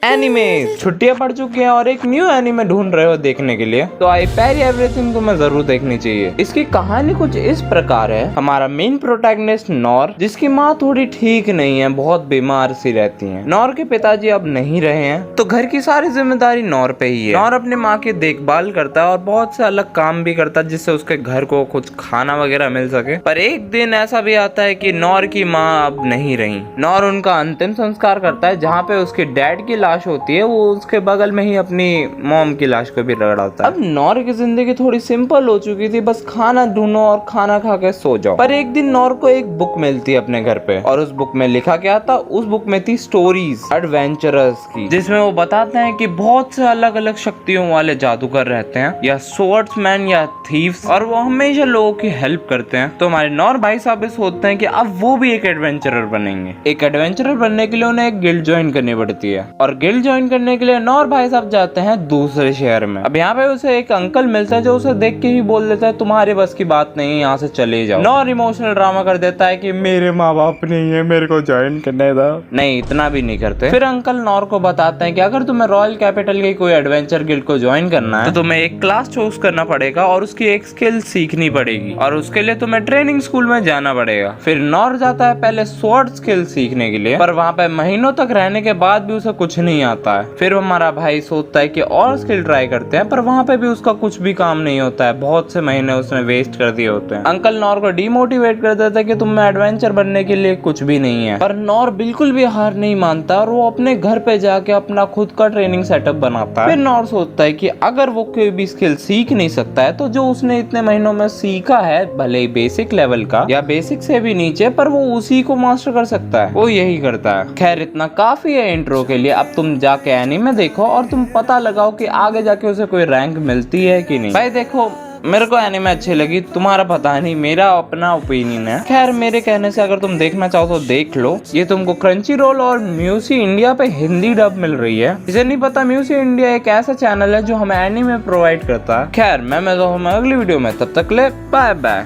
Anime छुट्टियां पड़ चुकी हैं और एक न्यू एनिमे ढूंढ रहे हो देखने के लिए तो आई पैरी एवरीथिंग तुम्हें जरूर देखनी चाहिए। इसकी कहानी कुछ इस प्रकार है। हमारा मेन प्रोटैगनिस्ट नॉर, जिसकी माँ थोड़ी ठीक नहीं है, बहुत बीमार सी रहती है। नॉर के पिताजी अब नहीं रहे हैं तो घर की सारी जिम्मेदारी नॉर पे ही है। नॉर अपनी माँ की देखभाल करता है और बहुत से अलग काम भी करता है जिससे उसके घर को कुछ खाना वगैरह मिल सके। पर एक दिन ऐसा भी आता है कि नॉर की माँ अब नहीं रही। नॉर उनका अंतिम संस्कार करता है, जहाँ पे उसके डैड की लाश होती है वो उसके बगल में ही अपनी मॉम की लाश को भी रगड़ाता है। अब नॉर की जिंदगी थोड़ी सिंपल हो चुकी थी, बस खाना ढूंढो और खाना खा के सो जाओ। पर एक दिन नॉर को एक बुक मिलती है अपने घर पे और उस बुक में लिखा क्या था, उस बुक में थी स्टोरीज एडवेंचरर्स की, जिसमें वो बताते हैं कि बहुत से अलग अलग शक्तियों वाले जादूगर रहते हैं या स्वॉर्ड्समैन या थीव्स, और वो हमेशा लोगों की हेल्प करते हैं। तो हमारे नॉर भाई साहब भी सोचते हैं कि अब वो भी एक एडवेंचरर बनेंगे। एक एडवेंचरर बनने के लिए उन्हें एक गिल्ड ज्वाइन करनी पड़ती है और गिल्ड ज्वाइन करने के लिए नॉर भाई साहब जाते हैं दूसरे शहर में। अब यहाँ पे उसे एक अंकल मिलता है जो उसे देख के ही बोल देता है तुम्हारे बस की बात नहीं है, यहाँ से चले जाओ। नॉर इमोशनल ड्रामा कर देता है कि मेरे माँ बाप नहीं है, मेरे को ज्वाइन करने दो। नहीं, इतना भी नहीं करते। फिर अंकल नॉर को बताते हैं कि अगर तुम्हें रॉयल कैपिटल की कोई एडवेंचर गिल्ड को ज्वाइन करना है तो तुम्हें एक क्लास चूज करना पड़ेगा और उसकी एक स्किल सीखनी पड़ेगी और उसके लिए तुम्हें ट्रेनिंग स्कूल में जाना पड़ेगा। फिर नॉर जाता है पहले स्वॉर्ड स्किल सीखने के लिए, पर वहाँ पे महीनों तक रहने के बाद भी उसे कुछ नहीं आता है। फिर हमारा भाई सोचता है कि और स्किल ट्राई करते हैं, पर वहाँ पे भी उसका कुछ भी काम नहीं होता है। बहुत से महीने उसने वेस्ट कर दिए होते हैं। अंकल नॉर को डिमोटिवेट कर देता है कि तुम में एडवेंचर बनने के लिए कुछ भी नहीं है, पर नॉर बिल्कुल भी हार नहीं मानता और वो अपने घर पे जाके अपना खुद का ट्रेनिंग सेटअप बनाता है। फिर नॉर सोचता है कि अगर वो कोई भी स्किल सीख नहीं सकता है तो जो उसने इतने महीनों में सीखा है, भले ही बेसिक लेवल का या बेसिक से भी नीचे, पर वो उसी को मास्टर कर सकता है। वो यही करता है। खैर, इतना काफी है इंट्रो के लिए। अब तुम जाके एनीमे देखो और तुम पता लगाओ कि आगे जाके उसे कोई रैंक मिलती है कि नहीं। भाई देखो, मेरे को एनीमे अच्छी लगी, तुम्हारा पता नहीं, मेरा अपना ओपिनियन है। खैर, मेरे कहने से अगर तुम देखना चाहो तो देख लो। ये तुमको क्रंची रोल और म्यूसी इंडिया पे हिंदी डब मिल रही है। इसे नहीं पता, म्यूसी इंडिया एक ऐसा चैनल है जो हमें एनीमे प्रोवाइड करता है। खैर, मैं मिलता हूँ अगली वीडियो में, तब तक ले बाय बाय।